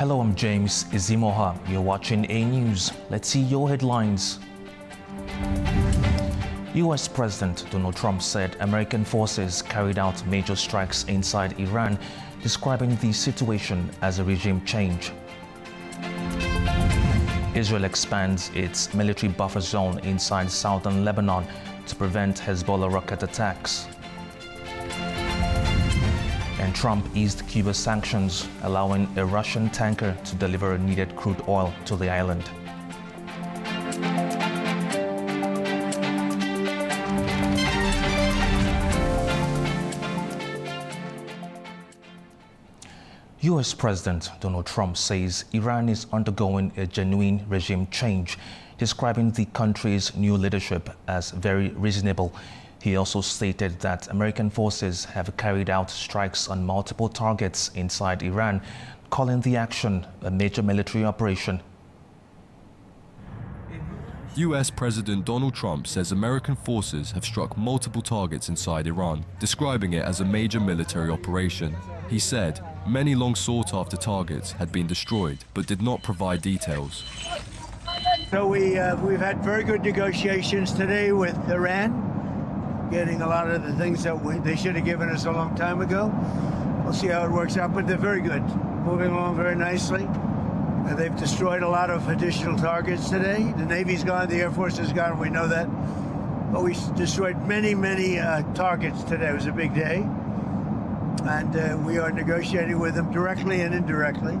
Hello, I'm James Izimoha. You're watching A News. Let's see your headlines. US President Donald Trump said American forces carried out major strikes inside Iran, describing the situation as a regime change. Israel expands its military buffer zone inside southern Lebanon to prevent Hezbollah rocket attacks. And Trump eased Cuba sanctions, allowing a Russian tanker to deliver needed crude oil to the island. US President Donald Trump says Iran is undergoing a genuine regime change, describing the country's new leadership as very reasonable. He also stated that American forces have carried out strikes on multiple targets inside Iran, calling the action a major military operation. US President Donald Trump says American forces have struck multiple targets inside Iran, describing it as a major military operation. He said many long sought-after targets had been destroyed, but did not provide details. So we've had very good negotiations today with Iran, getting a lot of the things that they should have given us a long time ago. We'll see how it works out, but they're very good, moving along very nicely. They've destroyed a lot of additional targets today. The Navy's gone, the Air Force is gone, we know that. But we destroyed many targets today. It was a big day. And we are negotiating with them directly and indirectly.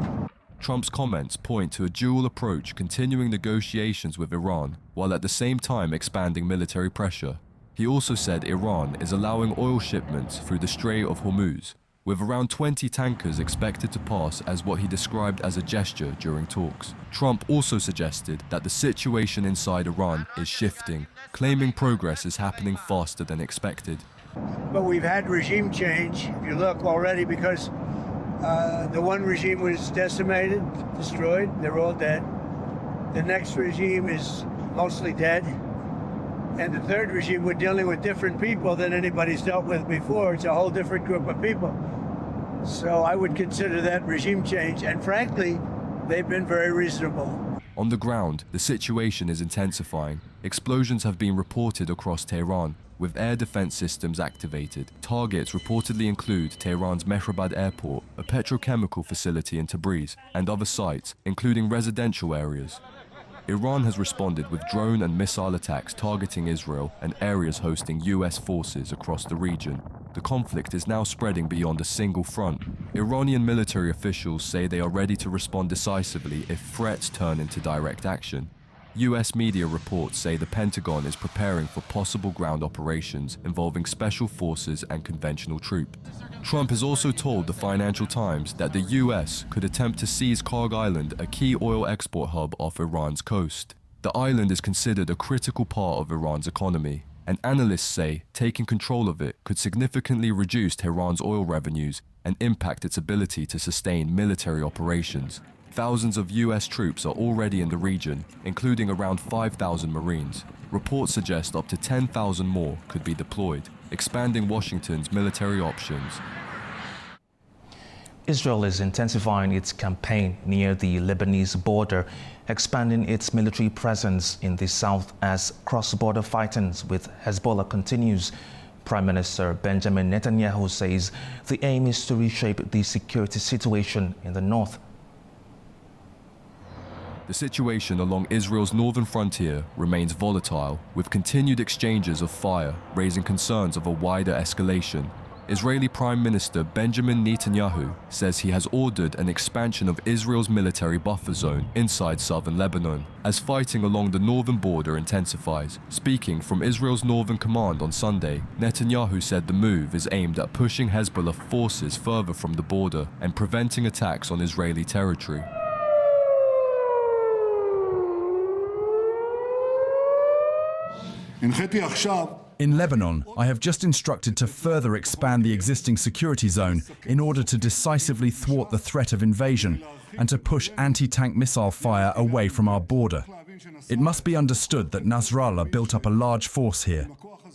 Trump's comments point to a dual approach, continuing negotiations with Iran, while at the same time expanding military pressure. He also said Iran is allowing oil shipments through the Strait of Hormuz, with around 20 tankers expected to pass as what he described as a gesture during talks. Trump also suggested that the situation inside Iran is shifting, claiming progress is happening faster than expected. But we've had regime change, if you look already, because the one regime was decimated, destroyed, they're all dead. The next regime is mostly dead. And the third regime, we're dealing with different people than anybody's dealt with before. It's a whole different group of people. So I would consider that regime change. And frankly, they've been very reasonable. On the ground, the situation is intensifying. Explosions have been reported across Tehran, with air defense systems activated. Targets reportedly include Tehran's Mehrabad airport, a petrochemical facility in Tabriz, and other sites, including residential areas. Iran has responded with drone and missile attacks targeting Israel and areas hosting US forces across the region. The conflict is now spreading beyond a single front. Iranian military officials say they are ready to respond decisively if threats turn into direct action. US media reports say the Pentagon is preparing for possible ground operations involving special forces and conventional troops. Trump has also told the Financial Times that the US could attempt to seize Karg Island, a key oil export hub off Iran's coast. The island is considered a critical part of Iran's economy, and analysts say taking control of it could significantly reduce Tehran's oil revenues and impact its ability to sustain military operations. Thousands of US troops are already in the region, including around 5,000 Marines. Reports suggest up to 10,000 more could be deployed, expanding Washington's military options. Israel is intensifying its campaign near the Lebanese border, expanding its military presence in the south as cross-border fighting with Hezbollah continues. Prime Minister Benjamin Netanyahu says the aim is to reshape the security situation in the north. The situation along Israel's northern frontier remains volatile, with continued exchanges of fire raising concerns of a wider escalation. Israeli Prime Minister Benjamin Netanyahu says he has ordered an expansion of Israel's military buffer zone inside southern Lebanon, as fighting along the northern border intensifies. Speaking from Israel's Northern Command on Sunday, Netanyahu said the move is aimed at pushing Hezbollah forces further from the border and preventing attacks on Israeli territory. In Lebanon, I have just instructed to further expand the existing security zone in order to decisively thwart the threat of invasion and to push anti-tank missile fire away from our border. It must be understood that Nasrallah built up a large force here.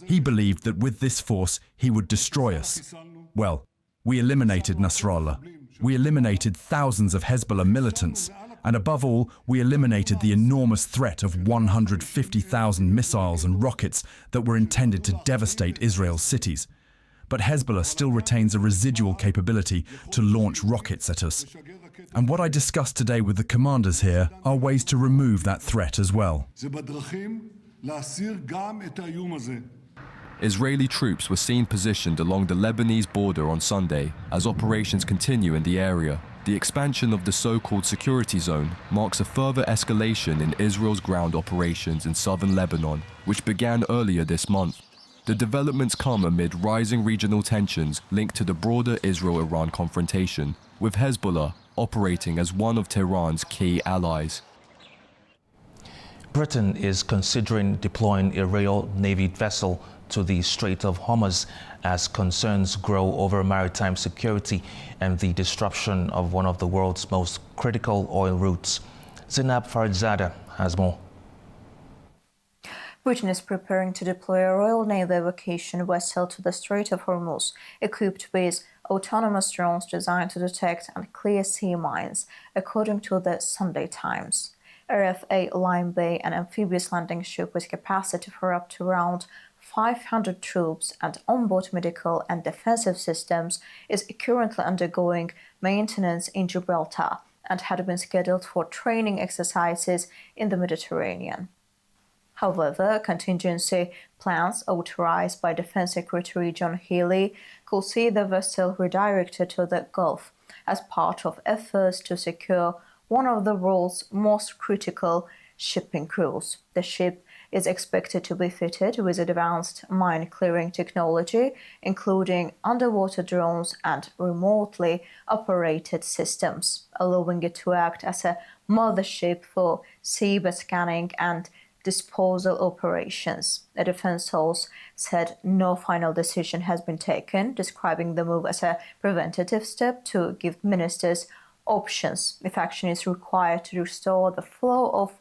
He believed that with this force, he would destroy us. Well, we eliminated Nasrallah. We eliminated thousands of Hezbollah militants, and above all, we eliminated the enormous threat of 150,000 missiles and rockets that were intended to devastate Israel's cities. But Hezbollah still retains a residual capability to launch rockets at us. And what I discussed today with the commanders here are ways to remove that threat as well. Israeli troops were seen positioned along the Lebanese border on Sunday as operations continue in the area. The expansion of the so-called security zone marks a further escalation in Israel's ground operations in southern Lebanon, which began earlier this month. The developments come amid rising regional tensions linked to the broader Israel-Iran confrontation, with Hezbollah operating as one of Tehran's key allies. Britain is considering deploying a Royal Navy vessel to the Strait of Hormuz as concerns grow over maritime security and the disruption of one of the world's most critical oil routes. Zainab Farizadeh has more. Britain is preparing to deploy a Royal Navy evacuation vessel to the Strait of Hormuz, equipped with autonomous drones designed to detect and clear sea mines, according to the Sunday Times. RFA Lime Bay, an amphibious landing ship with capacity for up to around 500 troops and onboard medical and defensive systems, is currently undergoing maintenance in Gibraltar and had been scheduled for training exercises in the Mediterranean. However, contingency plans authorized by Defense Secretary John Healey could see the vessel redirected to the Gulf as part of efforts to secure one of the world's most critical shipping crews. The ship is expected to be fitted with advanced mine-clearing technology, including underwater drones and remotely operated systems, allowing it to act as a mothership for seabed scanning and disposal operations. A defense source said no final decision has been taken, describing the move as a preventative step to give ministers options if action is required to restore the flow of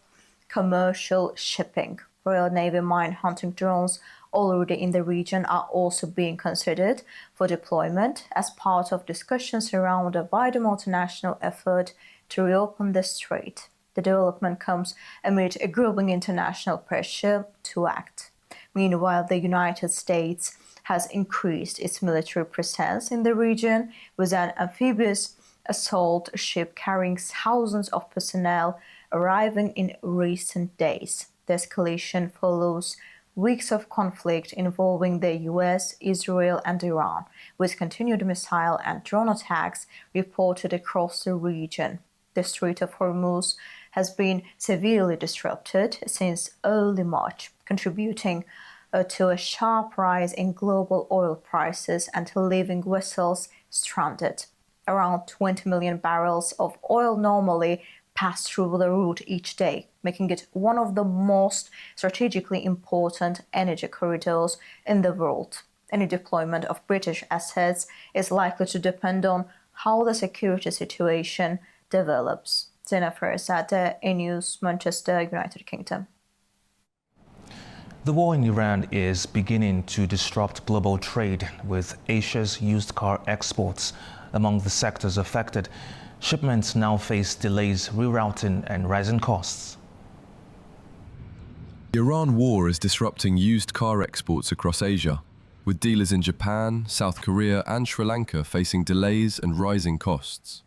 commercial shipping. Royal Navy mine hunting drones already in the region are also being considered for deployment as part of discussions around a wider multinational effort to reopen the strait. The development comes amid a growing international pressure to act. Meanwhile, the United States has increased its military presence in the region with an amphibious assault ship carrying thousands of personnel arriving in recent days. The escalation follows weeks of conflict involving the US, Israel, and Iran, with continued missile and drone attacks reported across the region. The Strait of Hormuz has been severely disrupted since early March, contributing to a sharp rise in global oil prices and leaving vessels stranded. Around 20 million barrels of oil normally pass through the route each day, making it one of the most strategically important energy corridors in the world. Any deployment of British assets is likely to depend on how the security situation develops. Zainab Farizadeh, A-News, Manchester, United Kingdom. The war in Iran is beginning to disrupt global trade, with Asia's used car exports among the sectors affected. Shipments now face delays, rerouting, and rising costs. The Iran war is disrupting used car exports across Asia, with dealers in Japan, South Korea, and Sri Lanka facing delays and rising costs.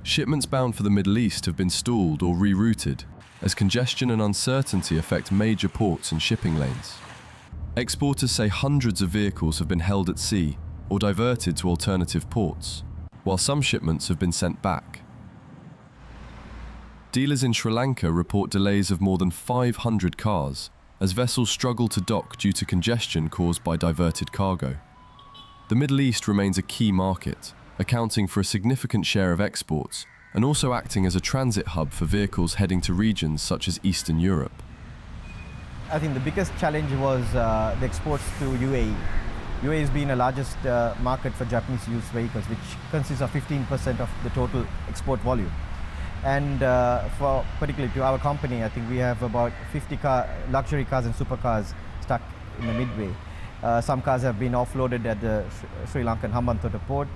Shipments bound for the Middle East have been stalled or rerouted, as congestion and uncertainty affect major ports and shipping lanes. Exporters say hundreds of vehicles have been held at sea or diverted to alternative ports, while some shipments have been sent back. Dealers in Sri Lanka report delays of more than 500 cars, as vessels struggle to dock due to congestion caused by diverted cargo. The Middle East remains a key market, accounting for a significant share of exports, and also acting as a transit hub for vehicles heading to regions such as Eastern Europe. I think the biggest challenge was the exports to UAE. UAE has been the largest market for Japanese used vehicles, which consists of 15% of the total export volume. And for particularly to our company, I think we have about 50 luxury cars and supercars stuck in the midway. Some cars have been offloaded at the Sri Lankan Hambantota port.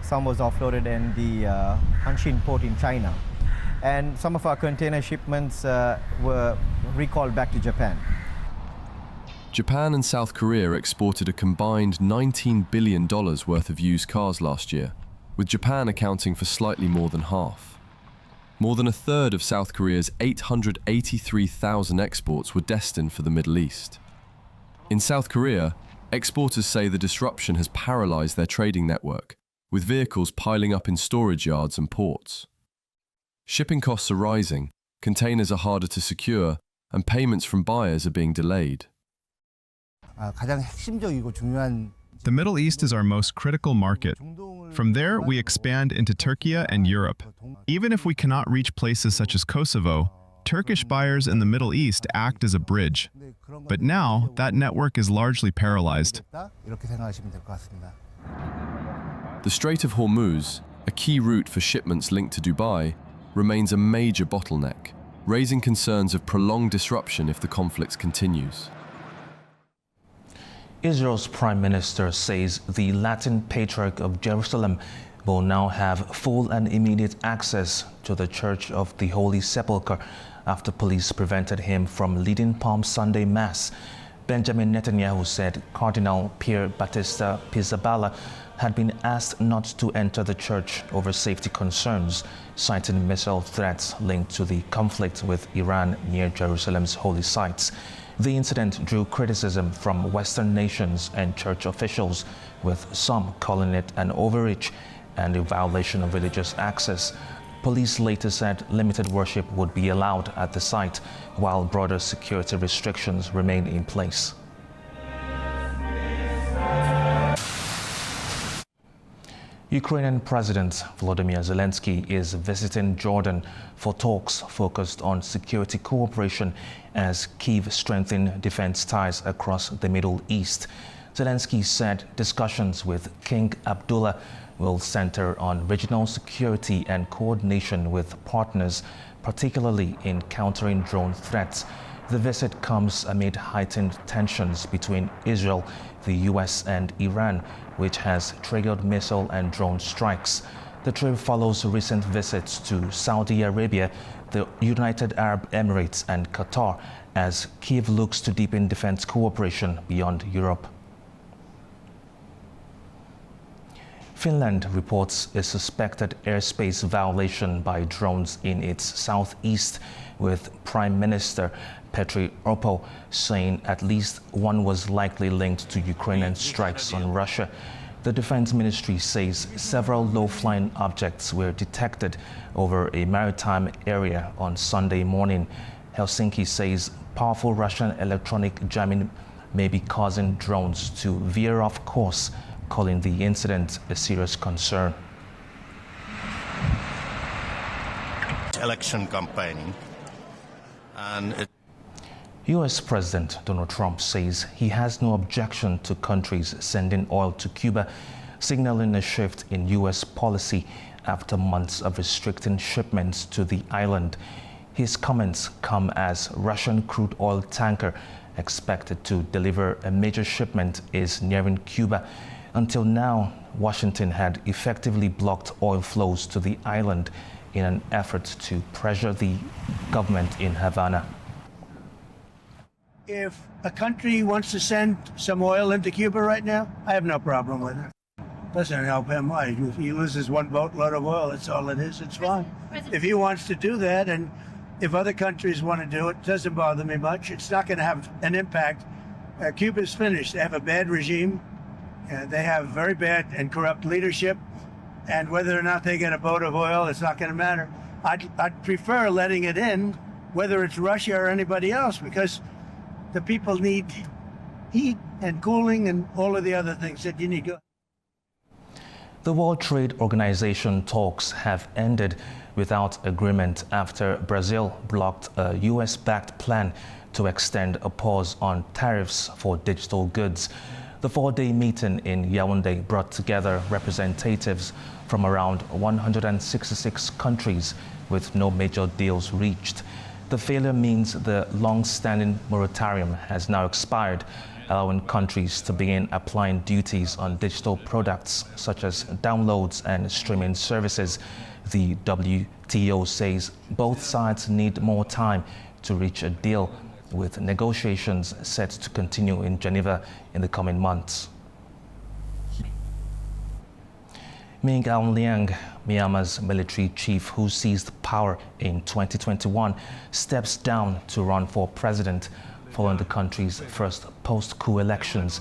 some was offloaded in the Hanshin port in China. And some of our container shipments were recalled back to Japan. Japan and South Korea exported a combined $19 billion worth of used cars last year, with Japan accounting for slightly more than half. More than a third of South Korea's 883,000 exports were destined for the Middle East. In South Korea, exporters say the disruption has paralyzed their trading network, with vehicles piling up in storage yards and ports. Shipping costs are rising, containers are harder to secure, and payments from buyers are being delayed. The Middle East is our most critical market. From there, we expand into Turkey and Europe. Even if we cannot reach places such as Kosovo, Turkish buyers in the Middle East act as a bridge. But now, that network is largely paralyzed. The Strait of Hormuz, a key route for shipments linked to Dubai, remains a major bottleneck, raising concerns of prolonged disruption if the conflict continues. Israel's Prime Minister says the Latin Patriarch of Jerusalem will now have full and immediate access to the Church of the Holy Sepulchre after police prevented him from leading Palm Sunday Mass. Benjamin Netanyahu said Cardinal Pier Battista Pizzaballa had been asked not to enter the church over safety concerns, citing missile threats linked to the conflict with Iran near Jerusalem's holy sites. The incident drew criticism from Western nations and church officials, with some calling it an overreach and a violation of religious access. Police later said limited worship would be allowed at the site, while broader security restrictions remain in place. Ukrainian President Volodymyr Zelensky is visiting Jordan for talks focused on security cooperation as Kyiv strengthens defense ties across the Middle East. Zelensky said discussions with King Abdullah will center on regional security and coordination with partners, particularly in countering drone threats. The visit comes amid heightened tensions between Israel, the US, and Iran, which has triggered missile and drone strikes. The trip follows recent visits to Saudi Arabia, the United Arab Emirates, and Qatar, as Kyiv looks to deepen defense cooperation beyond Europe. Finland reports a suspected airspace violation by drones in its southeast, with Prime Minister Petteri Orpo saying at least one was likely linked to Ukrainian strikes on Russia. The Defense Ministry says several low-flying objects were detected over a maritime area on Sunday morning. Helsinki says powerful Russian electronic jamming may be causing drones to veer off course, calling the incident a serious concern. Election campaigning, and US President Donald Trump says he has no objection to countries sending oil to Cuba, signaling a shift in US policy after months of restricting shipments to the island. His comments come as Russian crude oil tanker expected to deliver a major shipment is nearing Cuba. Until now, Washington had effectively blocked oil flows to the island in an effort to pressure the government in Havana. If a country wants to send some oil into Cuba right now, I have no problem with it. Doesn't help him. If he loses one boatload of oil, that's all it is. It's fine. If he wants to do that, and if other countries want to do it, doesn't bother me much. It's not going to have an impact. Cuba's finished. They have a bad regime. They have very bad and corrupt leadership. And whether or not they get a boat of oil, it's not going to matter. I'd prefer letting it in, whether it's Russia or anybody else, because the people need heat and cooling and all of the other things that you need. The World Trade Organization talks have ended without agreement after Brazil blocked a US-backed plan to extend a pause on tariffs for digital goods. The four-day meeting in Yaoundé brought together representatives from around 166 countries with no major deals reached. The failure means the long-standing moratorium has now expired, allowing countries to begin applying duties on digital products such as downloads and streaming services. The WTO says both sides need more time to reach a deal, with negotiations set to continue in Geneva in the coming months. Min Aung Hlaing, Myanmar's military chief who seized power in 2021, steps down to run for president following the country's first post-coup elections.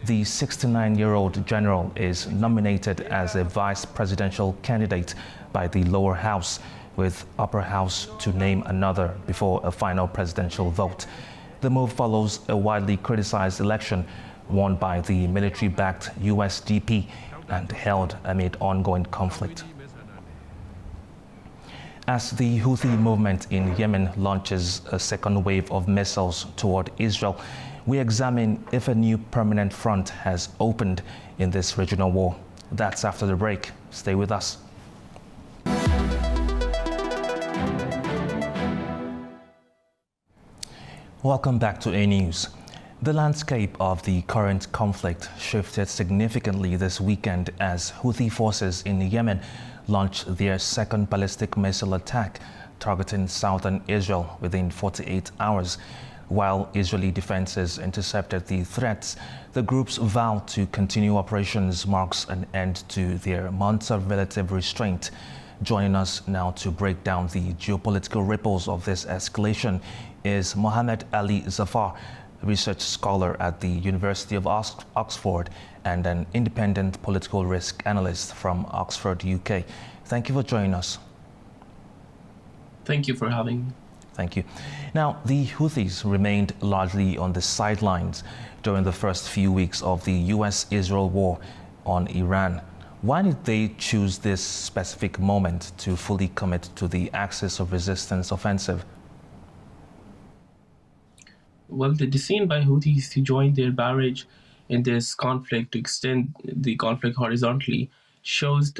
The 69-year-old general is nominated as a vice presidential candidate by the lower house, with upper house to name another before a final presidential vote. The move follows a widely criticized election won by the military-backed USDP and held amid ongoing conflict. As the Houthi movement in Yemen launches a second wave of missiles toward Israel, we examine if a new permanent front has opened in this regional war. That's after the break. Stay with us. Welcome back to A News. The landscape of the current conflict shifted significantly this weekend as Houthi forces in Yemen launched their second ballistic missile attack targeting southern Israel within 48 hours. While Israeli defenses intercepted the threats, the group's vow to continue operations marks an end to their months of relative restraint. Joining us now to break down the geopolitical ripples of this escalation is Mohammed Ali Zafar, research scholar at the University of Oxford and an independent political risk analyst from Oxford, UK. Thank you for joining us. Thank you for having me. Thank you. Now, the Houthis remained largely on the sidelines during the first few weeks of the US-Israel war on Iran. Why did they choose this specific moment to fully commit to the Axis of Resistance offensive? Well, the decision by Houthis to join their barrage in this conflict, to extend the conflict horizontally, shows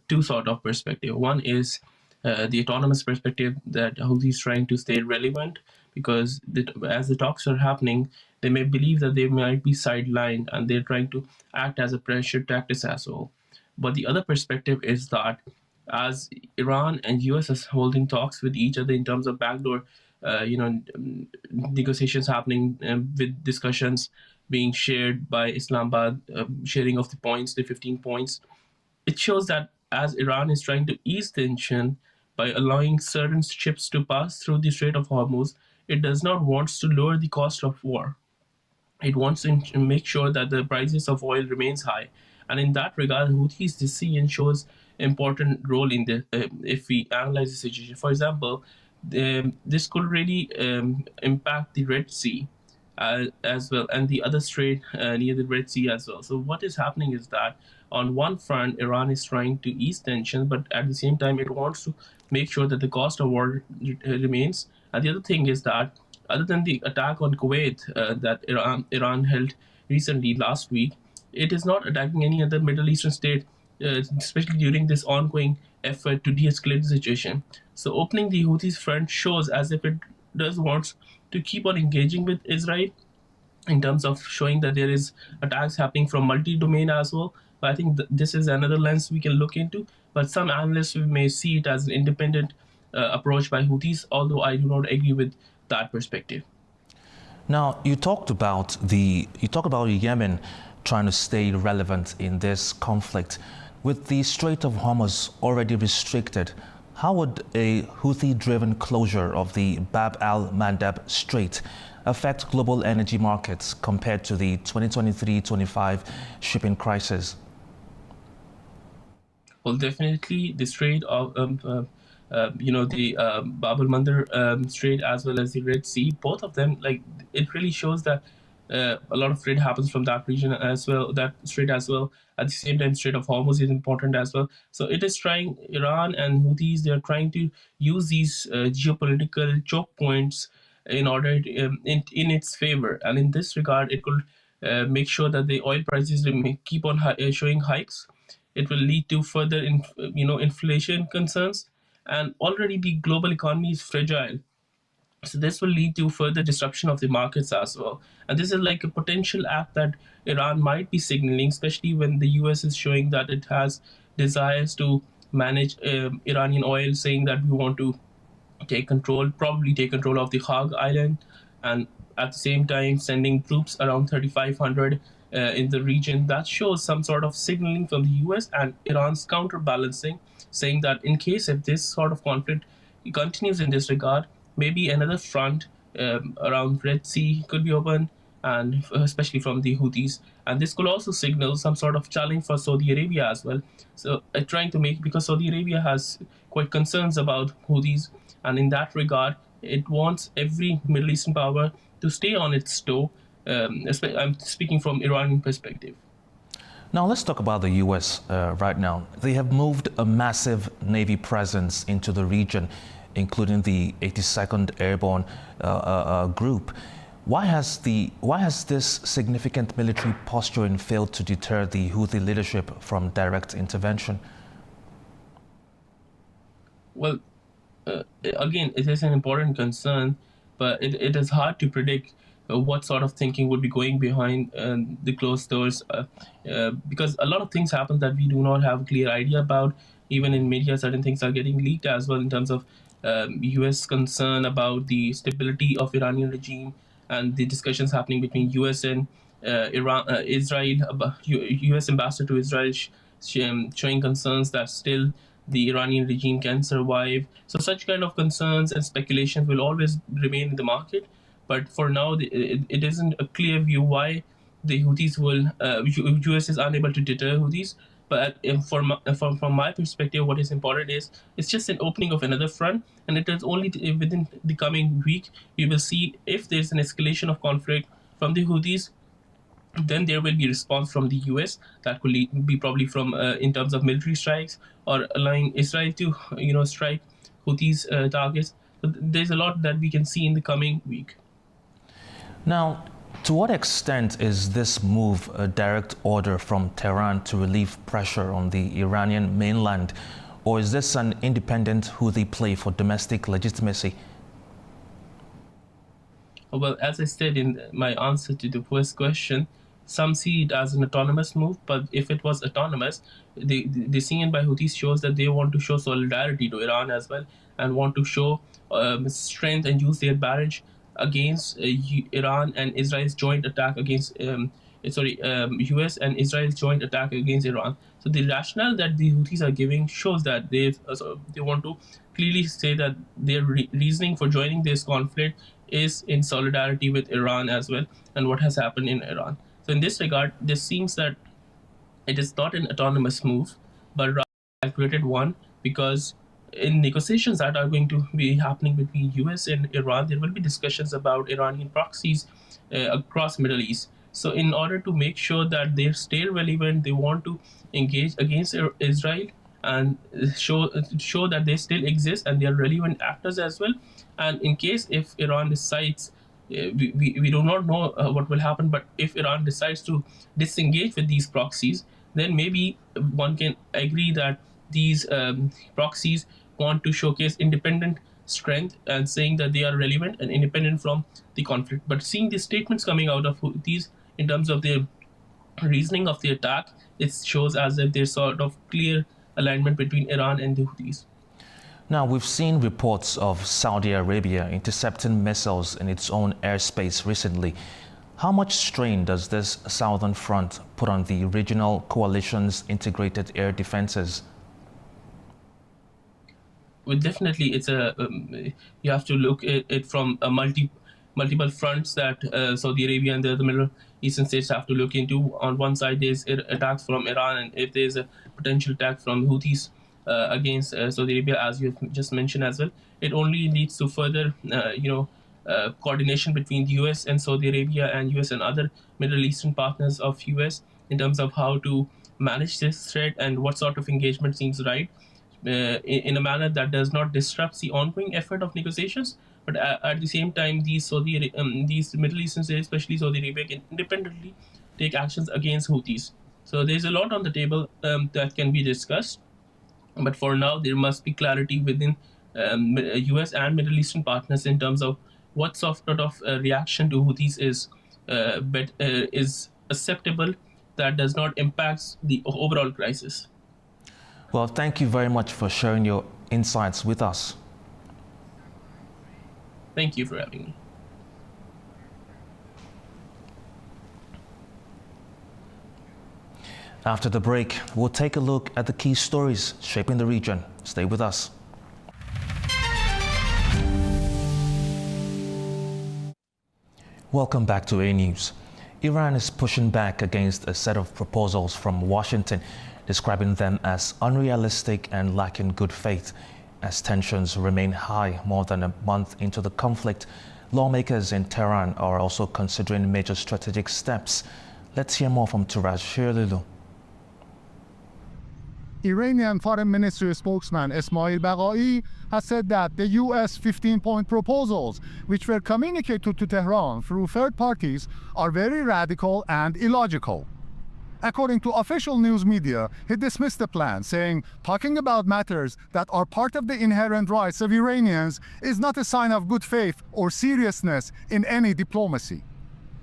two sort of perspective. One is the autonomous perspective that Houthis trying to stay relevant, because as the talks are happening, they may believe that they might be sidelined and they're trying to act as a pressure tactic as well. But the other perspective is that as Iran and US is holding talks with each other in terms of backdoor negotiations happening, with discussions being shared by Islamabad, sharing of the points, the 15 points. It shows that as Iran is trying to ease tension by allowing certain ships to pass through the Strait of Hormuz, it does not want to lower the cost of war. It wants to make sure that the prices of oil remains high. And in that regard, Houthis' decision shows important role in the if we analyze the situation. For example, this could really impact the Red Sea as well, and the other strait near the Red Sea as well. So what is happening is that on one front, Iran is trying to ease tension, but at the same time, it wants to make sure that the cost of war remains. And the other thing is that other than the attack on Kuwait that Iran held recently last week, it is not attacking any other Middle Eastern state, especially during this ongoing effort to de-escalate the situation. So opening the Houthis front shows as if it does want to keep on engaging with Israel in terms of showing that there is attacks happening from multi-domain as well. But I think this is another lens we can look into. But some analysts may see it as an independent approach by Houthis, although I do not agree with that perspective. Now, you talked about Yemen trying to stay relevant in this conflict. With the Strait of Hormuz already restricted, how would a Houthi-driven closure of the Bab al-Mandab Strait affect global energy markets compared to the 2023-25 shipping crisis? Well, definitely the Strait of the Bab al-Mandab Strait as well as the Red Sea, both of them, like, it really shows that a lot of trade happens from that region as well, that strait as well. At the same time, Strait of Hormuz is important as well. So it is trying, Iran and Houthis, they are trying to use these geopolitical choke points in order to, in its favor. And in this regard, it could make sure that the oil prices keep on showing hikes. It will lead to further, inflation concerns. And already the global economy is fragile. So this will lead to further disruption of the markets as well. And this is like a potential act that Iran might be signaling, especially when the US is showing that it has desires to manage Iranian oil, saying that we want to probably take control of the Hog Island, and at the same time sending troops around 3,500 in the region. That shows some sort of signaling from the US and Iran's counterbalancing, saying that in case if this sort of conflict continues in this regard, maybe another front around Red Sea could be opened, and especially from the Houthis. And this could also signal some sort of challenge for Saudi Arabia as well. So trying to make, because Saudi Arabia has quite concerns about Houthis, and in that regard, it wants every Middle Eastern power to stay on its toe. I'm speaking from Iranian perspective. Now let's talk about the US right now. They have moved a massive Navy presence into the region, including the 82nd Airborne Group. Why has this significant military posturing failed to deter the Houthi leadership from direct intervention? Well, again, it is an important concern, but it is hard to predict what sort of thinking would be going behind the closed doors, because a lot of things happen that we do not have a clear idea about. Even in media, certain things are getting leaked as well in terms of US concern about the stability of Iranian regime, and the discussions happening between US and Israel. US ambassador to Israel showing concerns that still the Iranian regime can survive. So such kind of concerns and speculations will always remain in the market. But for now, it isn't a clear view why the Houthis US is unable to deter Houthis. But from my perspective, what is important is it's just an opening of another front, and it is only within the coming week we will see if there's an escalation of conflict from the Houthis. Then there will be response from the US that could be probably from in terms of military strikes, or allowing Israel to strike Houthis targets. So there's a lot that we can see in the coming week. Now, to what extent is this move a direct order from Tehran to relieve pressure on the Iranian mainland, or is this an independent Houthi play for domestic legitimacy? Well, as I said in my answer to the first question, some see it as an autonomous move, but if it was autonomous, the scene by Houthis shows that they want to show solidarity to Iran as well, and want to show strength and use their barrage against Iran and Israel's joint attack against US and Israel's joint attack against Iran. So the rationale that the Houthis are giving shows that they want to clearly say that their reasoning for joining this conflict is in solidarity with Iran as well, and what has happened in Iran. So in this regard, this seems that it is not an autonomous move, but rather a calculated one, because in negotiations that are going to be happening between US and Iran, there will be discussions about Iranian proxies across Middle East. So in order to make sure that they stay relevant, they want to engage against Israel and show that they still exist and they are relevant actors as well. And in case if Iran decides, we do not know what will happen, but if Iran decides to disengage with these proxies, then maybe one can agree that these proxies want to showcase independent strength and saying that they are relevant and independent from the conflict. But seeing the statements coming out of these in terms of their reasoning of the attack, it shows as if there's sort of clear alignment between Iran and the Houthis. Now, we've seen reports of Saudi Arabia intercepting missiles in its own airspace recently. How much strain does this southern front put on the regional coalition's integrated air defenses? Well, definitely, it's you have to look at it from a multiple fronts that Saudi Arabia and the other Middle Eastern states have to look into. On one side, there's attacks from Iran, and if there's a potential attack from Houthis against Saudi Arabia, as you've just mentioned as well, it only leads to further, coordination between the US and Saudi Arabia, and US and other Middle Eastern partners of US in terms of how to manage this threat and what sort of engagement seems right. In a manner that does not disrupt the ongoing effort of negotiations, but at the same time, these Middle Eastern states, especially Saudi Arabia, can independently take actions against Houthis. So there's a lot on the table that can be discussed, but for now, there must be clarity within US and Middle Eastern partners in terms of what sort of reaction to Houthis is acceptable, that does not impact the overall crisis. Well, thank you very much for sharing your insights with us. Thank you for having me. After the break, we'll take a look at the key stories shaping the region. Stay with us. Welcome back to A News. Iran is pushing back against a set of proposals from Washington, describing them as unrealistic and lacking good faith. As tensions remain high more than a month into the conflict, lawmakers in Tehran are also considering major strategic steps. Let's hear more from Turaj Shirlilu. Iranian Foreign Ministry spokesman Esmail Baqai has said that the U.S. 15-point proposals, which were communicated to Tehran through third parties, are very radical and illogical. According to official news media, he dismissed the plan, saying, talking about matters that are part of the inherent rights of Iranians is not a sign of good faith or seriousness in any diplomacy.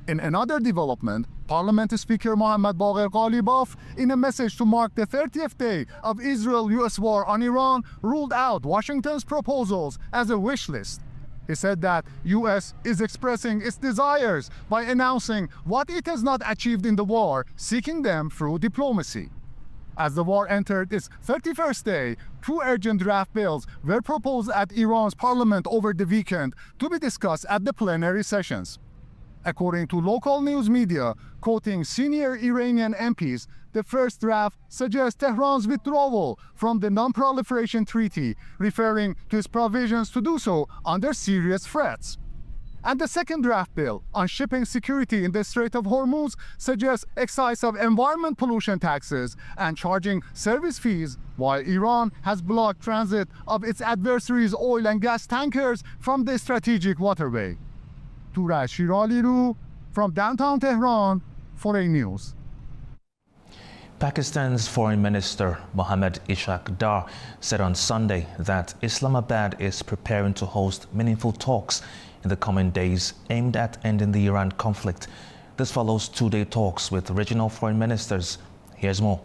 In another development, Parliament Speaker Mohammad Bagher Ghalibaf, in a message to mark the 30th day of Israel-US war on Iran, ruled out Washington's proposals as a wish list. He said that US is expressing its desires by announcing what it has not achieved in the war, seeking them through diplomacy. As the war entered its 31st day, 2 urgent draft bills were proposed at Iran's parliament over the weekend to be discussed at the plenary sessions. According to local news media, quoting senior Iranian MPs, the first draft suggests Tehran's withdrawal from the Non-Proliferation Treaty, referring to its provisions to do so under serious threats. And the second draft bill on shipping security in the Strait of Hormuz suggests excise of environment pollution taxes and charging service fees, while Iran has blocked transit of its adversaries' oil and gas tankers from the strategic waterway. Turaj Shiraliru from downtown Tehran for A News. Pakistan's Foreign Minister Mohammad Ishaq Dar said on Sunday that Islamabad is preparing to host meaningful talks in the coming days aimed at ending the Iran conflict. This follows 2-day talks with regional foreign ministers. Here's more.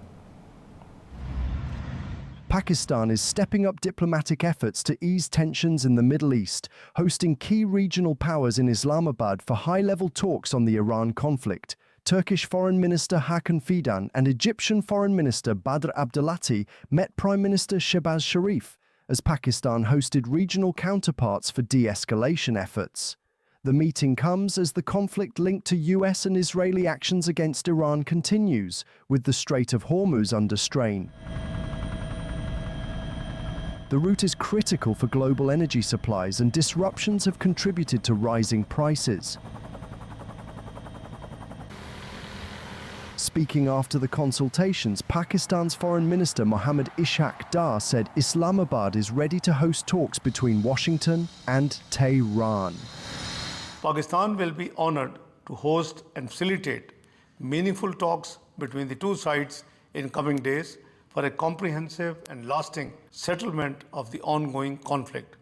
Pakistan is stepping up diplomatic efforts to ease tensions in the Middle East, hosting key regional powers in Islamabad for high-level talks on the Iran conflict. Turkish Foreign Minister Hakan Fidan and Egyptian Foreign Minister Badr Abdelati met Prime Minister Shehbaz Sharif as Pakistan hosted regional counterparts for de-escalation efforts. The meeting comes as the conflict linked to US and Israeli actions against Iran continues, with the Strait of Hormuz under strain. The route is critical for global energy supplies, and disruptions have contributed to rising prices. Speaking after the consultations, Pakistan's Foreign Minister Mohammad Ishaq Dar said Islamabad is ready to host talks between Washington and Tehran. Pakistan will be honored to host and facilitate meaningful talks between the two sides in coming days for a comprehensive and lasting settlement of the ongoing conflict.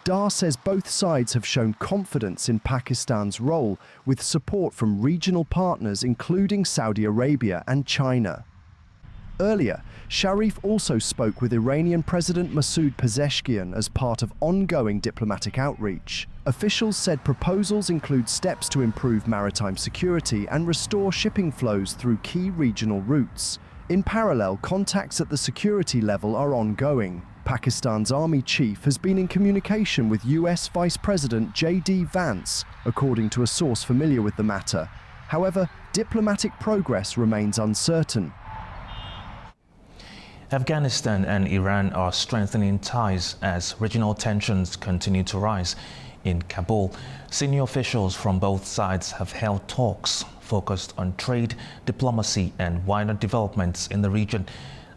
Dar says both sides have shown confidence in Pakistan's role, with support from regional partners including Saudi Arabia and China. Earlier, Sharif also spoke with Iranian President Masoud Pezeshkian as part of ongoing diplomatic outreach. Officials said proposals include steps to improve maritime security and restore shipping flows through key regional routes. In parallel, contacts at the security level are ongoing. Pakistan's army chief has been in communication with US Vice President J.D. Vance, according to a source familiar with the matter. However, diplomatic progress remains uncertain. Afghanistan and Iran are strengthening ties as regional tensions continue to rise. In Kabul, senior officials from both sides have held talks focused on trade, diplomacy, and wider developments in the region.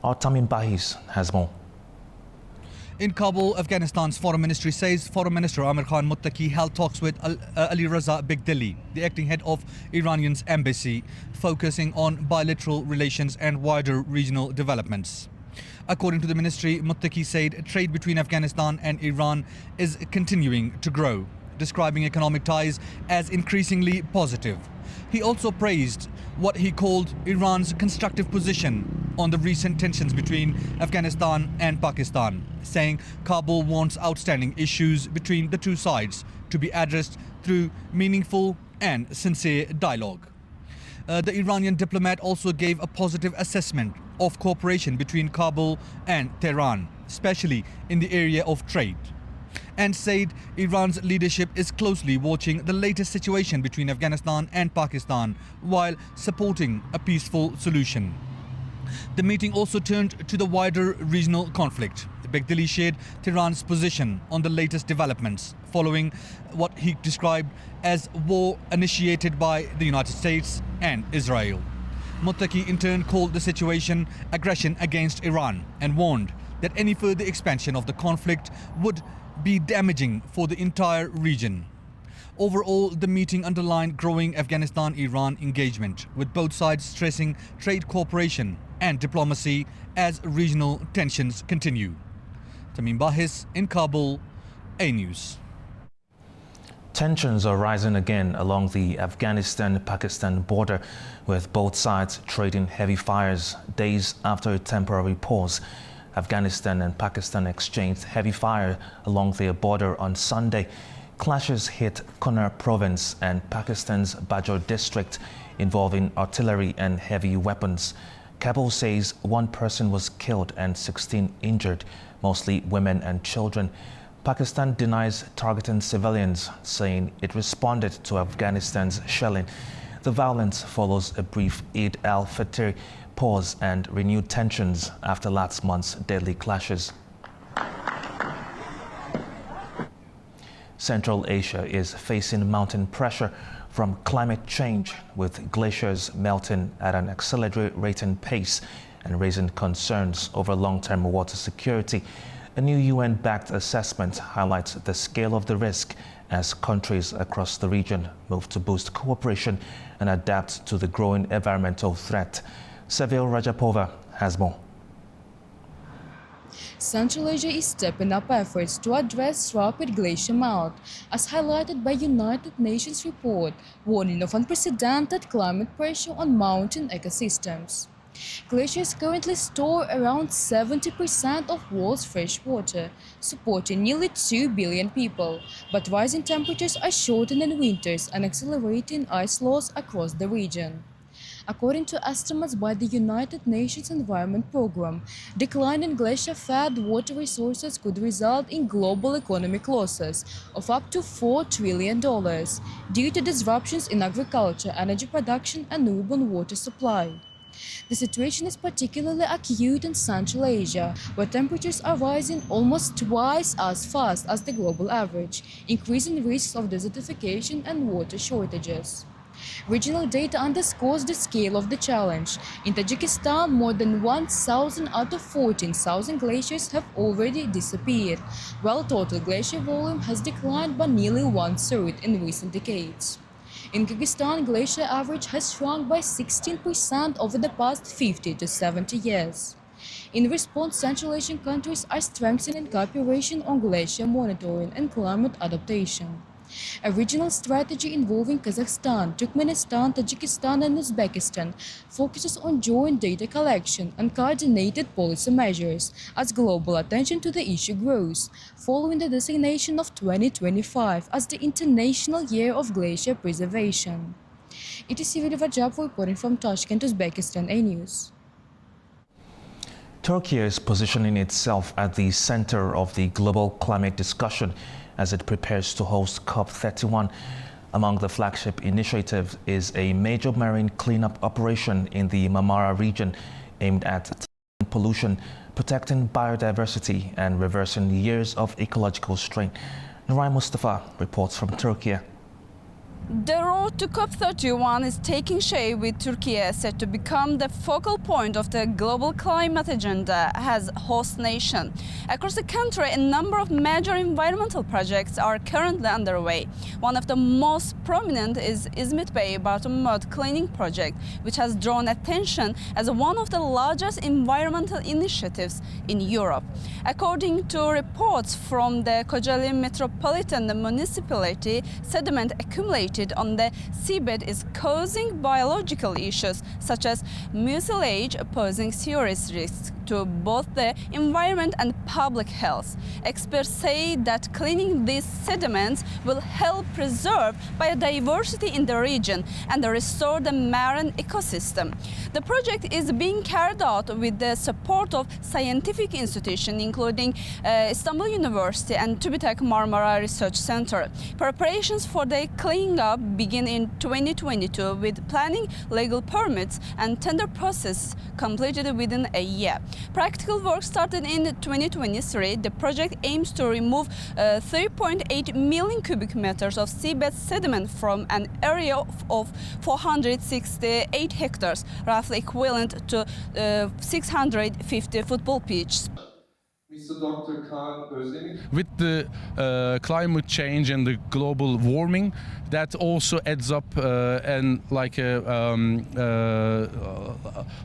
Our Tamim Bahis has more. In Kabul, Afghanistan's foreign ministry says Foreign Minister Amir Khan Muttaqi held talks with Ali Raza Bigdili, the acting head of Iranian's embassy, focusing on bilateral relations and wider regional developments. According to the ministry, Muttaqi said trade between Afghanistan and Iran is continuing to grow. describing economic ties as increasingly positive. He also praised what he called Iran's constructive position on the recent tensions between Afghanistan and Pakistan, saying Kabul wants outstanding issues between the two sides to be addressed through meaningful and sincere dialogue. The Iranian diplomat also gave a positive assessment of cooperation between Kabul and Tehran, especially in the area of trade, and said Iran's leadership is closely watching the latest situation between Afghanistan and Pakistan while supporting a peaceful solution. The meeting also turned to the wider regional conflict. Begdili shared Tehran's position on the latest developments following what he described as war initiated by the United States and Israel. Muttaqi in turn called the situation aggression against Iran and warned that any further expansion of the conflict would be damaging for the entire region. Overall, the meeting underlined growing Afghanistan-Iran engagement, with both sides stressing trade cooperation and diplomacy as regional tensions continue. Tamim Bahis in Kabul, A News. Tensions are rising again along the Afghanistan-Pakistan border, with both sides trading heavy fires days after a temporary pause. Afghanistan and Pakistan exchanged heavy fire along their border on Sunday. Clashes hit Kunar province and Pakistan's Bajaur district, involving artillery and heavy weapons. Kabul says one person was killed and 16 injured, mostly women and children. Pakistan denies targeting civilians, saying it responded to Afghanistan's shelling. The violence follows a brief Eid al-Fitr pause and renewed tensions after last month's deadly clashes. Central Asia is facing mounting pressure from climate change, with glaciers melting at an accelerating pace and raising concerns over long-term water security. A new UN-backed assessment highlights the scale of the risk as countries across the region move to boost cooperation and adapt to the growing environmental threat. Seville Rajapova has more. Central Asia is stepping up efforts to address rapid glacier melt, as highlighted by United Nations report warning of unprecedented climate pressure on mountain ecosystems. Glaciers currently store around 70% of world's fresh water, supporting nearly 2 billion people, but rising temperatures are shortening winters and accelerating ice loss across the region. According to estimates by the United Nations Environment Programme, declining glacier-fed water resources could result in global economic losses of up to $4 trillion due to disruptions in agriculture, energy production, and urban water supply. The situation is particularly acute in Central Asia, where temperatures are rising almost twice as fast as the global average, increasing risks of desertification and water shortages. Regional data underscores the scale of the challenge. In Tajikistan, more than 1,000 out of 14,000 glaciers have already disappeared, while total glacier volume has declined by nearly 1/3 in recent decades. In Kyrgyzstan, glacier average has shrunk by 16% over the past 50 to 70 years. In response, Central Asian countries are strengthening cooperation on glacier monitoring and climate adaptation. A regional strategy involving Kazakhstan, Turkmenistan, Tajikistan, and Uzbekistan focuses on joint data collection and coordinated policy measures as global attention to the issue grows, following the designation of 2025 as the International Year of Glacier Preservation. It is Seville Rajapova reporting from Tashkent, Uzbekistan, A News. Turkey is positioning itself at the center of the global climate discussion as it prepares to host COP31. Among the flagship initiatives is a major marine cleanup operation in the Marmara region aimed at tackling pollution, protecting biodiversity, and reversing years of ecological strain. Nuray Mustafa reports from Turkey. The road to COP31 is taking shape, with Turkey set to become the focal point of the global climate agenda as host nation. Across the country, a number of major environmental projects are currently underway. One of the most prominent is İzmit Bay Bottom Mud Cleaning Project, which has drawn attention as one of the largest environmental initiatives in Europe. According to reports from the Kocaeli Metropolitan Municipality, sediment accumulated on the seabed is causing biological issues such as mucilage, posing serious risks to both the environment and public health. Experts say that cleaning these sediments will help preserve biodiversity in the region and restore the marine ecosystem. The project is being carried out with the support of scientific institutions including Istanbul University and TÜBİTAK Marmara Research Center. Preparations for the cleaning up begin in 2022 with planning, legal permits and tender process completed within a year. Practical work started in 2023. The project aims to remove 3.8 million cubic meters of seabed sediment from an area of 468 hectares, roughly equivalent to 650 football pitches. With the climate change and the global warming, that also adds up and like a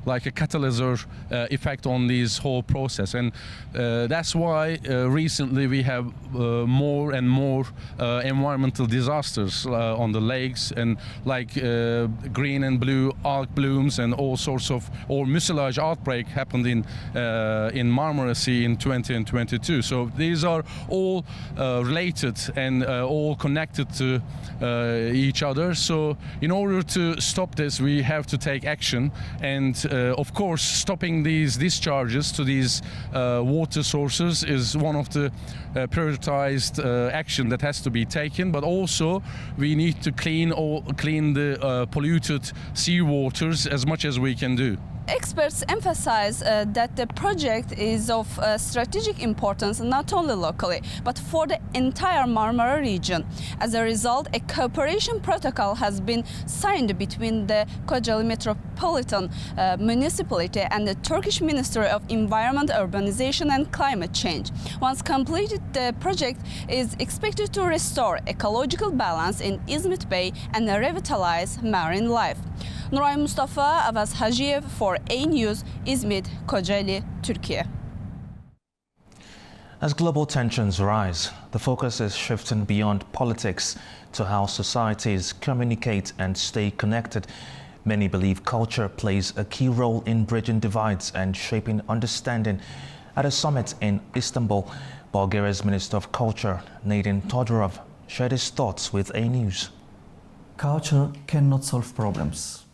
catalyzer effect on this whole process, and that's why recently we have more and more environmental disasters on the lakes, and like green and blue algae blooms and all sorts of, or mucilage outbreak happened in Marmara Sea in 2022. So these are all related and all connected to each other. So in order to stop this, we have to take action, and of course stopping these discharges to these water sources is one of the prioritized action that has to be taken. But also we need to clean the polluted sea waters as much as we can do. Experts emphasize that the project is of strategic importance not only locally, but for the entire Marmara region. As a result, a cooperation protocol has been signed between the Kocaeli Metropolitan Municipality and the Turkish Ministry of Environment, Urbanization and Climate Change. Once completed, the project is expected to restore ecological balance in İzmit Bay and revitalize marine life. Nuray Mustafa, Avaz Hajiyev for A News, İzmit, Kocaeli, Turkey. As global tensions rise, the focus is shifting beyond politics to how societies communicate and stay connected. Many believe culture plays a key role in bridging divides and shaping understanding. At a summit in Istanbul, Bulgaria's Minister of Culture, Nadin Todorov, shared his thoughts with A News. Culture cannot solve problems.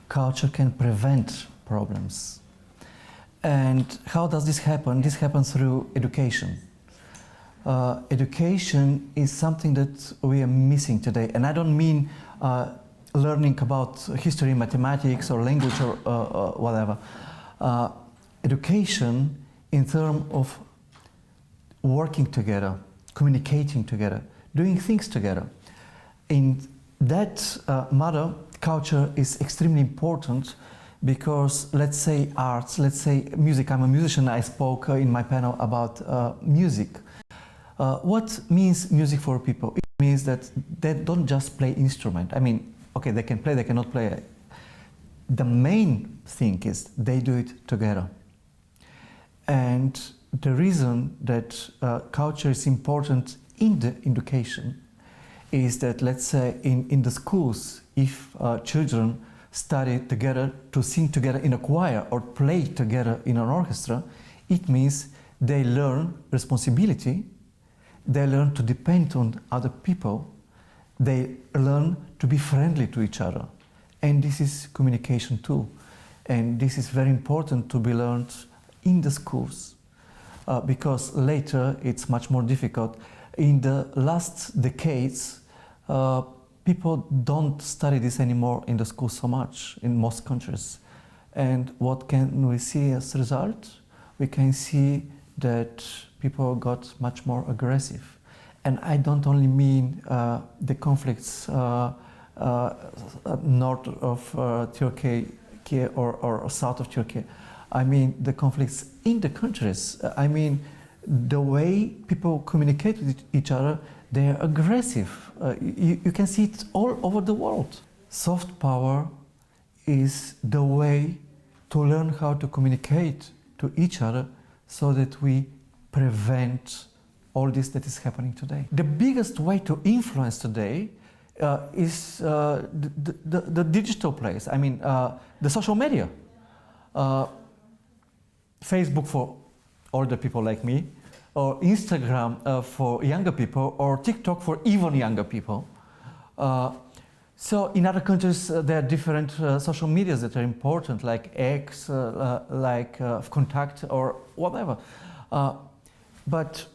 Culture can prevent problems. And how does this happen? This happens through education. Education is something that we are missing today. And I don't mean learning about history, mathematics, or language, or whatever. Education in terms of working together, communicating together, doing things together. In that matter, culture is extremely important, because let's say arts, let's say music. I'm a musician. I spoke in my panel about music. What means music for people? It means that they don't just play instrument. I mean, okay, they can play, they cannot play. The main thing is they do it together. And the reason that culture is important in the education is that, let's say, in the schools, if children study together, to sing together in a choir or play together in an orchestra, it means they learn responsibility, they learn to depend on other people, they learn to be friendly to each other. And this is communication too. And this is very important to be learned in the schools, because later it's much more difficult. In the last decades, people don't study this anymore in the school so much in most countries. And what can we see as a result? We can see that people got much more aggressive. And I don't only mean the conflicts north of Turkey or south of Turkey. I mean the conflicts in the countries. I mean the way people communicate with each other, they are aggressive. You can see it all over the world. Soft power is the way to learn how to communicate to each other so that we prevent all this that is happening today. The biggest way to influence today is the digital place. I mean, the social media. Facebook for older people like me, or Instagram for younger people, or TikTok for even younger people. So in other countries, there are different social medias that are important, like X, like Contact, or whatever. But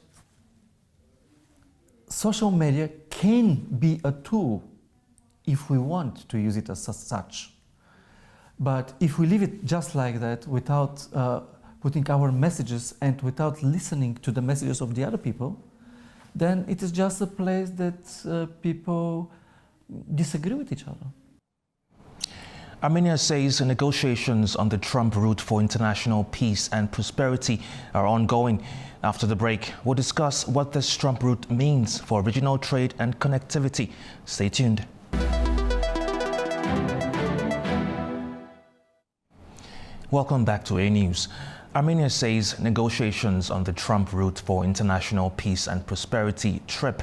social media can be a tool if we want to use it as such. But if we leave it just like that, without putting our messages and without listening to the messages of the other people, then it is just a place that people disagree with each other. Armenia says negotiations on the Trump route for international peace and prosperity are ongoing. After the break, we'll discuss what this Trump route means for regional trade and connectivity. Stay tuned. Welcome back to A News. Armenia says negotiations on the Trump route for international peace and prosperity TRIP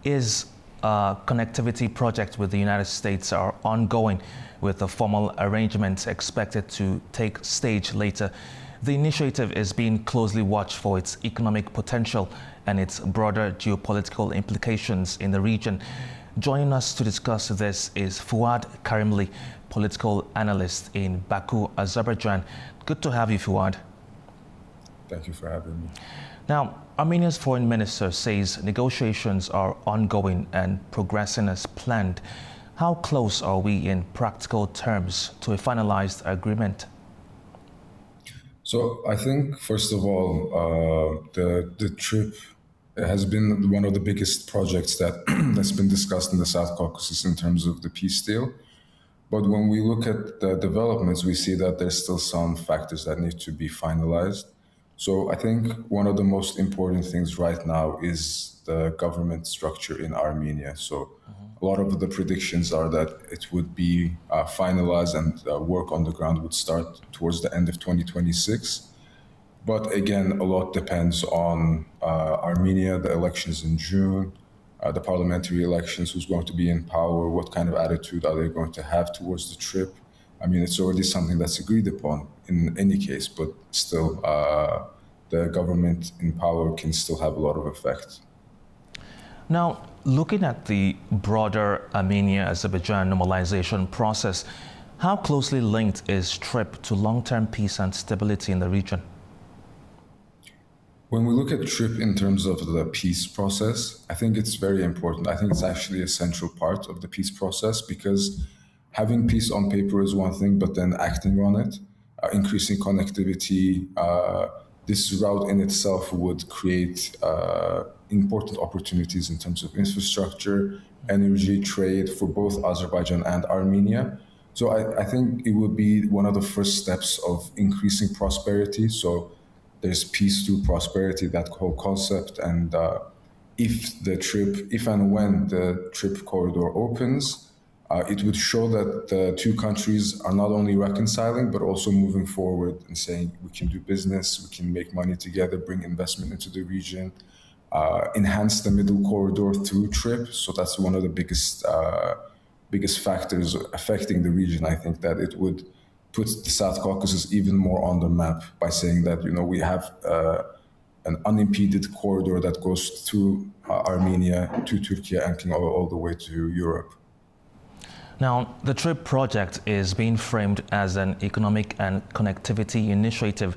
is a connectivity project with the United States are ongoing, with the formal arrangements expected to take stage later. The initiative is being closely watched for its economic potential and its broader geopolitical implications in the region. Joining us to discuss this is Fuad Karimli, political analyst in Baku, Azerbaijan. Good to have you, Fuad. Thank you for having me. Now, Armenia's foreign minister says negotiations are ongoing and progressing as planned. How close are we in practical terms to a finalized agreement? So I think, first of all, the trip has been one of the biggest projects that's been discussed in the South Caucasus in terms of the peace deal. But when we look at the developments, we see that there's still some factors that need to be finalized. So I think one of the most important things right now is the government structure in Armenia. So a lot of the predictions are that it would be finalized and work on the ground would start towards the end of 2026. But again, a lot depends on Armenia, the elections in June, the parliamentary elections, who's going to be in power, what kind of attitude are they going to have towards the trip. I mean, it's already something that's agreed upon in any case, but still the government in power can still have a lot of effect. Now, looking at the broader Armenia-Azerbaijan normalization process, how closely linked is TRIP to long-term peace and stability in the region? When we look at TRIP in terms of the peace process, I think it's very important. I think it's actually a central part of the peace process, because having peace on paper is one thing, but then acting on it, increasing connectivity, this route in itself would create important opportunities in terms of infrastructure, energy, trade for both Azerbaijan and Armenia. So I think it would be one of the first steps of increasing prosperity. So there's peace through prosperity, that whole concept. And if and when the TRIP corridor opens, it would show that the two countries are not only reconciling, but also moving forward and saying we can do business, we can make money together, bring investment into the region, enhance the middle corridor through TRIP. So that's one of the biggest factors affecting the region. I think that it would put the South Caucasus even more on the map by saying that, we have an unimpeded corridor that goes through Armenia to Turkey and can all the way to Europe. Now, the TRIP project is being framed as an economic and connectivity initiative.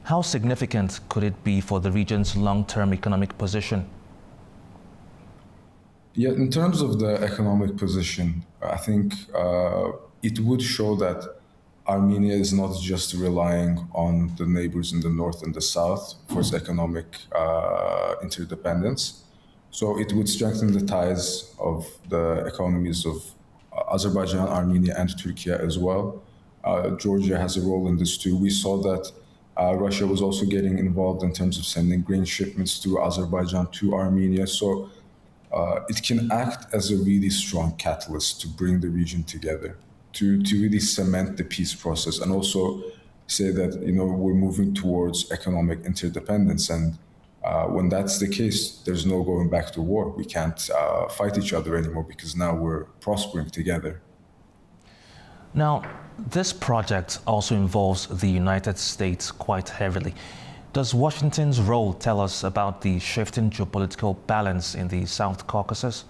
How significant could it be for the region's long-term economic position? Yeah, in terms of the economic position, I think it would show that Armenia is not just relying on the neighbors in the north and the south for its economic interdependence. So it would strengthen the ties of the economies of Azerbaijan, Armenia, and Turkey as well. Georgia has a role in this too. We saw that Russia was also getting involved in terms of sending grain shipments through Azerbaijan to Armenia. So it can act as a really strong catalyst to bring the region together, to really cement the peace process, and also say that we're moving towards economic interdependence. And when that's the case, there's no going back to war. We can't fight each other anymore because now we're prospering together. Now, this project also involves the United States quite heavily. Does Washington's role tell us about the shifting geopolitical balance in the South Caucasus?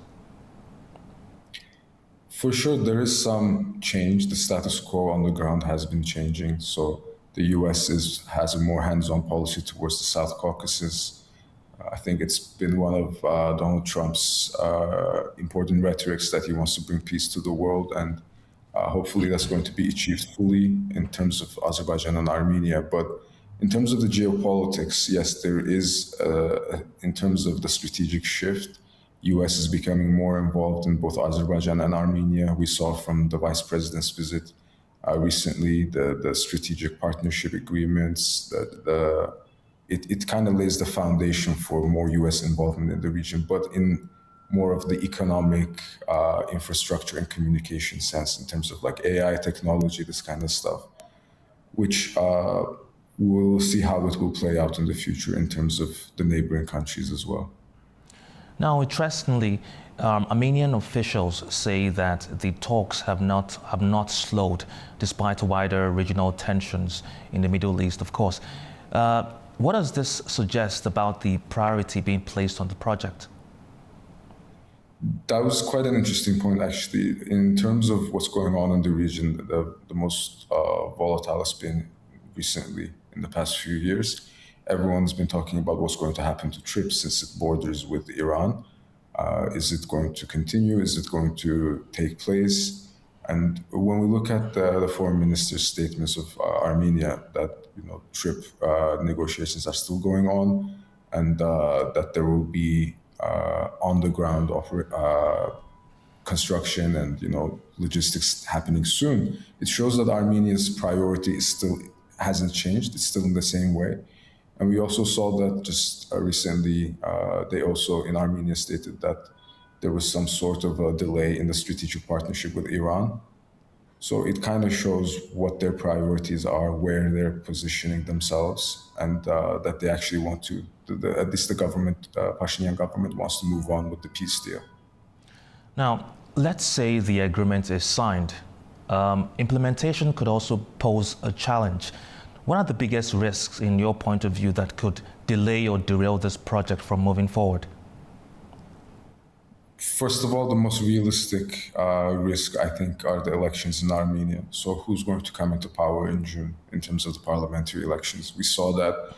For sure, there is some change. The status quo on the ground has been changing. So the U.S. has a more hands-on policy towards the South Caucasus. I think it's been one of Donald Trump's important rhetorics that he wants to bring peace to the world. And hopefully that's going to be achieved fully in terms of Azerbaijan and Armenia. But in terms of the geopolitics, yes, there is, in terms of the strategic shift, U.S. is becoming more involved in both Azerbaijan and Armenia. We saw from the vice president's visit recently the strategic partnership agreements, it kind of lays the foundation for more U.S. involvement in the region, but in more of the economic infrastructure and communication sense in terms of like AI technology, this kind of stuff, which we'll see how it will play out in the future in terms of the neighboring countries as well. Now, interestingly, Armenian officials say that the talks have not slowed despite wider regional tensions in the Middle East, of course. What does this suggest about the priority being placed on the project? That was quite an interesting point, actually. In terms of what's going on in the region, the most volatile it's been recently in the past few years. Everyone's been talking about what's going to happen to TRIPS since it borders with Iran. Is it going to continue? Is it going to take place? And when we look at the foreign minister's statements of Armenia, that TRIP negotiations are still going on, and that there will be on-the-ground construction and logistics happening soon, it shows that Armenia's priority hasn't changed. It's still in the same way. And we also saw that just recently, they also in Armenia stated that there was some sort of a delay in the strategic partnership with Iran. So it kind of shows what their priorities are, where they're positioning themselves, and that they actually want to, at least the government, Pashinyan government wants to move on with the peace deal. Now, let's say the agreement is signed. Implementation could also pose a challenge. What are the biggest risks, in your point of view, that could delay or derail this project from moving forward? First of all, the most realistic risk, I think, are the elections in Armenia. So who's going to come into power in June in terms of the parliamentary elections? We saw that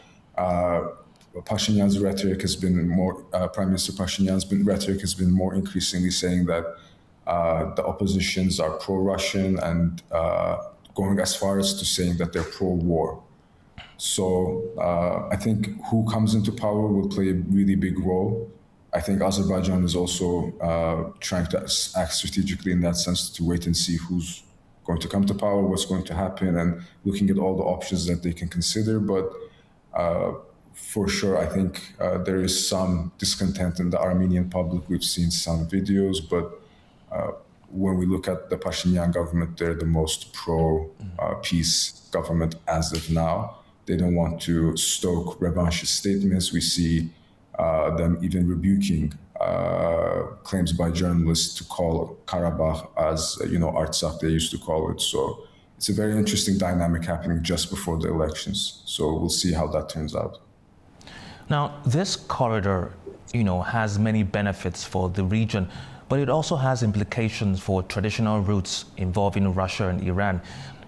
Pashinyan's rhetoric has been more, Prime Minister Pashinyan's rhetoric has been more increasingly saying that the oppositions are pro-Russian and going as far as to saying that they're pro-war. So I think who comes into power will play a really big role. I think Azerbaijan is also trying to act strategically in that sense, to wait and see who's going to come to power, what's going to happen, and looking at all the options that they can consider. But for sure, I think there is some discontent in the Armenian public. We've seen some videos, but when we look at the Pashinyan government, they're the most pro-peace government as of now. They don't want to stoke revanchist statements. We see them even rebuking claims by journalists to call Karabakh as, Artsakh, they used to call it. So it's a very interesting dynamic happening just before the elections. So we'll see how that turns out. Now, this corridor, has many benefits for the region, but it also has implications for traditional routes involving Russia and Iran.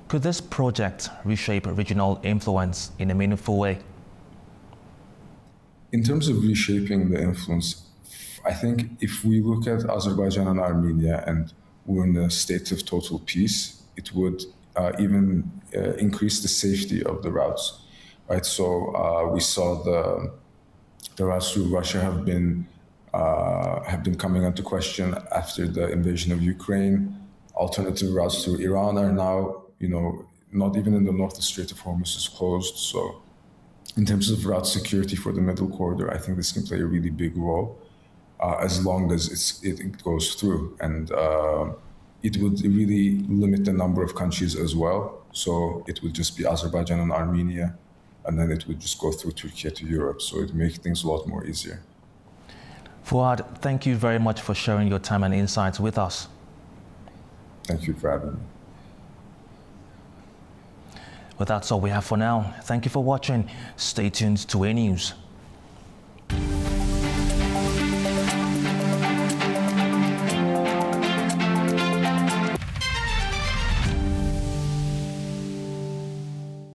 Could this project reshape regional influence in a meaningful way? In terms of reshaping the influence, I think if we look at Azerbaijan and Armenia and we're in a state of total peace, it would even increase the safety of the routes, right? So we saw the routes through Russia have been have been coming into question after the invasion of Ukraine. Alternative routes to Iran are now, not even in the north, the Strait of Hormuz is closed. So in terms of route security for the middle corridor, I think this can play a really big role as long as it goes through. And it would really limit the number of countries as well. So it would just be Azerbaijan and Armenia, and then it would just go through Turkey to Europe. So it makes things a lot more easier. Fuad, thank you very much for sharing your time and insights with us. Thank you for having me. Well, that's all we have for now. Thank you for watching. Stay tuned to A News.